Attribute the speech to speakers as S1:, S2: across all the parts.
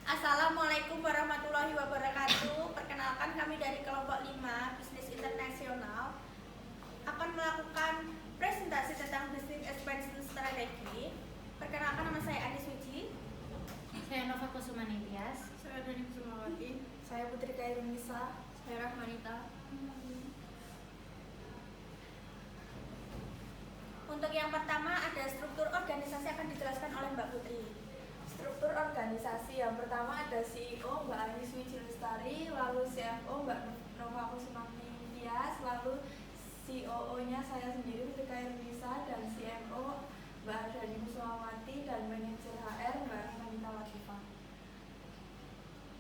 S1: Assalamualaikum warahmatullahi wabarakatuh. Perkenalkan, kami dari kelompok 5 Bisnis Internasional akan melakukan presentasi tentang Business Expansion Strategi. Perkenalkan, nama saya Adi Suci.
S2: Saya Nova Kusuma Nitias.
S3: Saya Dani Kusumawati.
S4: Saya Putri Kairunisa.
S3: Saya Rahmanita.
S1: Untuk yang pertama, ada struktur organisasi akan dijelaskan oleh Mbak Putri.
S4: Struktur organisasi yang pertama ada CEO Mbak Ani Suci Lestari, lalu CFO Mbak Nova Kusuma Nitias, lalu COO-nya saya sendiri Putri Kairunisa, dan CMO Mbak Dani Kusumawati, dan manajer HR Mbak Rahmanita Latifah.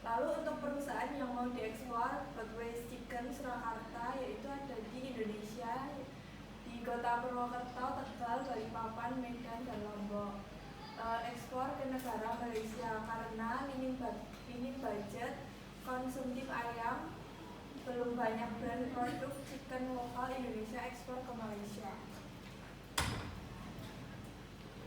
S4: Lalu untuk perusahaan yang mau diekspor Budweiser Chicken Surakarta, yaitu ada di Indonesia, di Kota Purwokerto, Tegal, Balikpapan, Medan, dan Lombok. Ekspor ke negara Malaysia karena minim budget konsumtif ayam, belum banyak brand produk chicken lokal Indonesia ekspor ke Malaysia.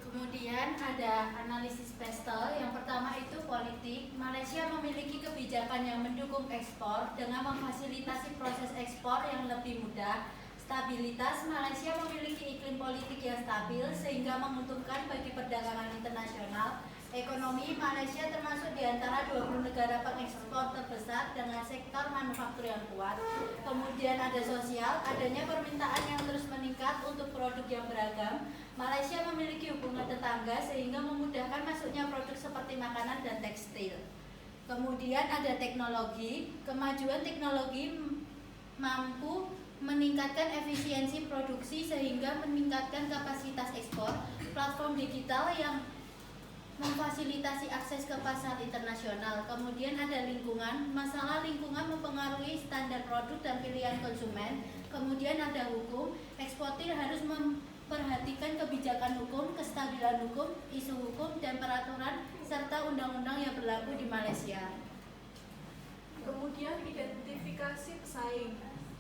S2: Kemudian ada analisis pestel. Yang pertama itu politik. Malaysia memiliki kebijakan yang mendukung ekspor dengan memfasilitasi proses ekspor yang lebih mudah. Stabilitas. Malaysia memiliki iklim politik yang stabil sehingga menguntungkan bagi perdagangan internasional. Ekonomi. Malaysia termasuk di antara 20 negara pengekspor terbesar dengan sektor manufaktur yang kuat. Kemudian ada sosial. Adanya permintaan yang terus meningkat untuk produk yang beragam. Malaysia memiliki hubungan tetangga sehingga memudahkan masuknya produk seperti makanan dan tekstil. Kemudian ada teknologi. Kemajuan teknologi mampu meningkatkan efisiensi produksi sehingga meningkatkan kapasitas ekspor. Platform digital yang memfasilitasi akses ke pasar internasional. Kemudian ada lingkungan. Masalah lingkungan mempengaruhi standar produk dan pilihan konsumen. Kemudian ada hukum. Eksportir harus memperhatikan kebijakan hukum, kestabilan hukum, isu hukum, dan peraturan serta undang-undang yang berlaku di Malaysia.
S3: Kemudian identifikasi pesaing.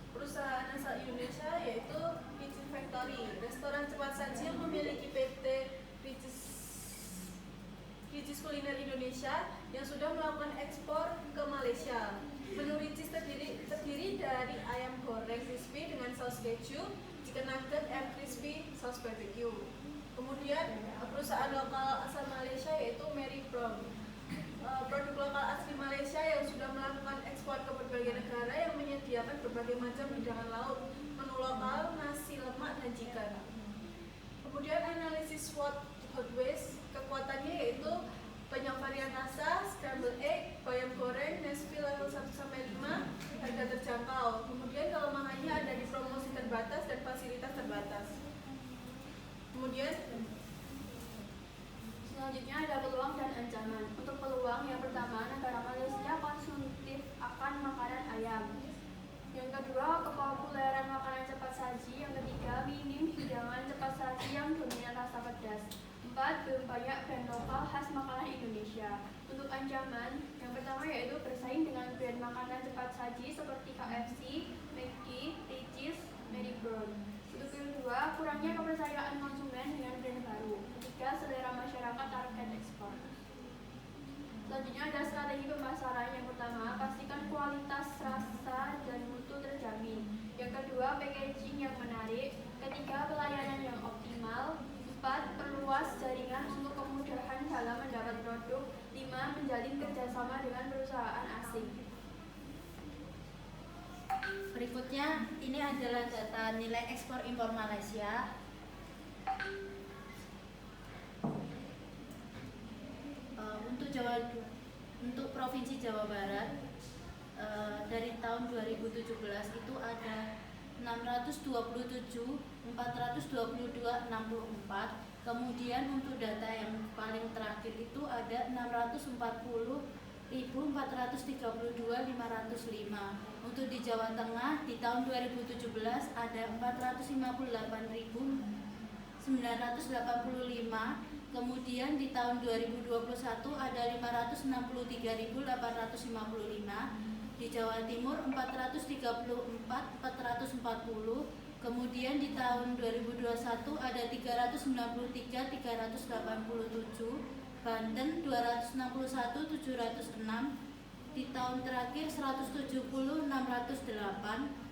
S3: Perusahaan asal Indonesia yaitu Ricis Factory, restoran cepat saji yang memiliki PT Ricis Kuliner Indonesia yang sudah melakukan ekspor ke Malaysia. Menu Ricis terdiri dari ayam goreng crispy dengan saus keju, chicken nugget, and crispy saus barbecue. Kemudian perusahaan lokal asal Malaysia yaitu Mary Brown. Produk lokal asli Malaysia yang sudah melakukan ekspor ke berbagai negara yang menyediakan berbagai macam hidangan laut, menu lokal, nasi lemak, dan chicken. Kemudian analisis SWOT Budweiser, kekuatannya yaitu banyak varian rasa, scrambled egg, bayam goreng, Nestle level 1-5, harga terjangkau. Kemudian kelemahannya ada di promosi terbatas dan fasilitas terbatas. Kemudian
S4: Selanjutnya ada peluang dan ancaman. Untuk peluang, yang pertama, negara Malaysia konsumtif akan makanan ayam. Yang kedua, kepopuleran makanan cepat saji. Yang ketiga, minim hidangan cepat saji yang dominan rasa pedas. 4. Belum banyak brand lokal khas makanan Indonesia. Untuk ancaman, yang pertama yaitu bersaing dengan brand makanan cepat saji seperti KFC, McD, Ricis, Mary Brown. Untuk yang kedua, kurangnya kepercayaan konsumen dengan brand baru. Ketiga, selera masyarakat target ekspor. Selanjutnya ada strategi pemasaran. Yang pertama, pastikan kualitas, rasa, dan mutu terjamin. Yang kedua, packaging yang menarik. Ketiga, pelayanan yang optimal. 4. Perluas jaringan untuk kemudahan dalam mendapat produk. 5. Menjalin kerjasama dengan perusahaan asing.
S2: Berikutnya, ini adalah data nilai ekspor impor Malaysia. Untuk Provinsi Jawa Barat, dari tahun 2017 itu ada 627, 422, 64. Kemudian untuk data yang paling terakhir itu ada 640.432, 505. Untuk di Jawa Tengah di tahun 2017 ada 450.985. Kemudian di tahun 2021 ada 563.855. Di Jawa Timur 434.440. Kemudian di tahun 2021 ada 393.387. Banten 261.706, di tahun terakhir 170.608,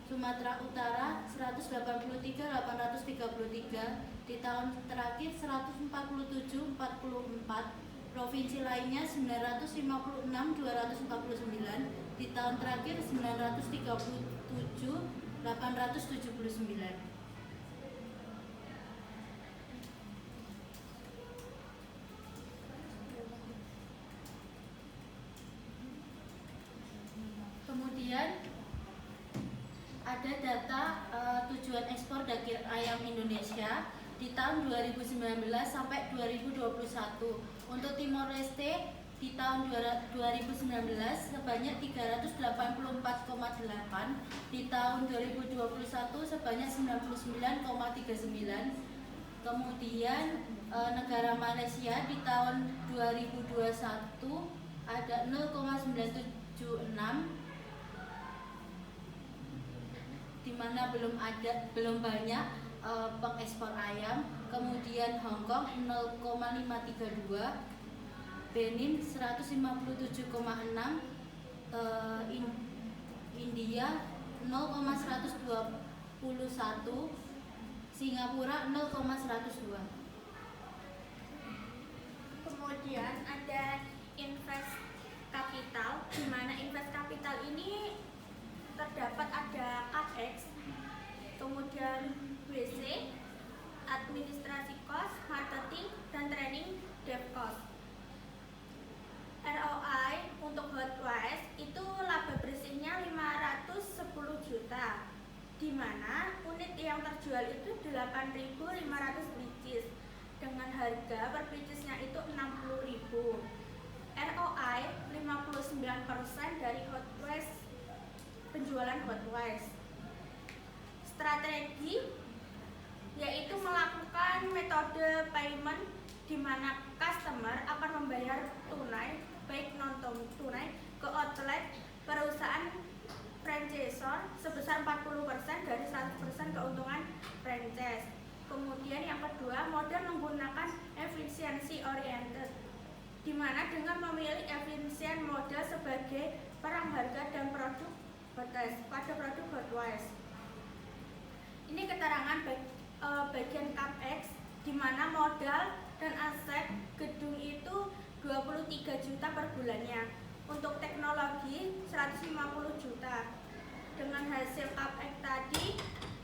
S2: Sumatera Utara 183.833, di tahun terakhir 147.044, provinsi lainnya 956.249, di tahun terakhir 937.879. Kemudian ada data tujuan ekspor daging ayam Indonesia di tahun 2019 sampai 2021. Untuk Timor Leste di tahun 2019 sebanyak 384,8, di tahun 2021 sebanyak 99,39. Kemudian negara Malaysia di tahun 2021 ada 0,976, di mana belum banyak pengekspor ayam. Kemudian Hong Kong 0,532, Benin 157,6, India 0,121, Singapura 0,102.
S1: Kemudian ada invest capital, di mana invest capital ini terdapat ada CAPEX, kemudian WC, administrasi cost, marketing, dan training dev cost. ROI untuk Hotwise itu laba bersihnya 510 juta, di mana unit yang terjual itu 8.500 pieces dengan harga per piecesnya itu 60.000. ROI 59% dari Hotwise, penjualan Hotwise. Strategi yaitu melakukan metode payment di mana customer akan membayar tunai baik non tunai ke outlet perusahaan franchisor sebesar 40% dari 100% keuntungan franchise. Kemudian yang kedua, model menggunakan efisiensi oriented, di mana dengan memilih efisien model sebagai perang harga dan produk Hotwise pada produk Hotwise. Ini keterangan bagian CAPEX, di mana modal dan aset gedung itu 23 juta per bulannya. Untuk teknologi 150 juta. Dengan hasil CAPEX tadi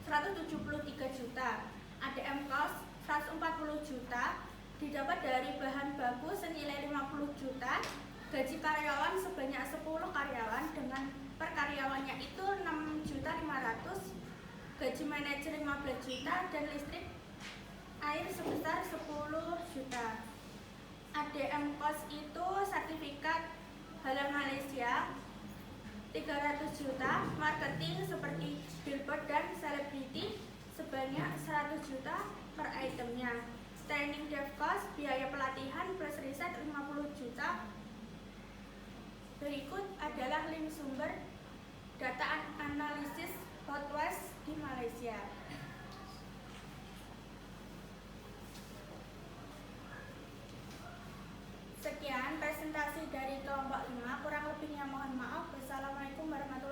S1: 173 juta. ADM cost 140 juta, didapat dari bahan baku senilai 50 juta, gaji karyawan sebanyak 10 karyawan dengan per karyawannya itu 6.500.000, gaji manajer 15 juta, dan listrik air sebesar 10 juta. ADM cost itu sertifikat halal Malaysia 300 juta, marketing seperti billboard dan selebriti sebanyak 100 juta per itemnya. Training dev cost, biaya pelatihan plus riset 50 juta. Berikut adalah link sumber data analisis Hotwise di Malaysia. Sekian presentasi dari kelompok 5, kurang lebihnya mohon maaf. Wassalamualaikum warahmatullahi wabarakatuh.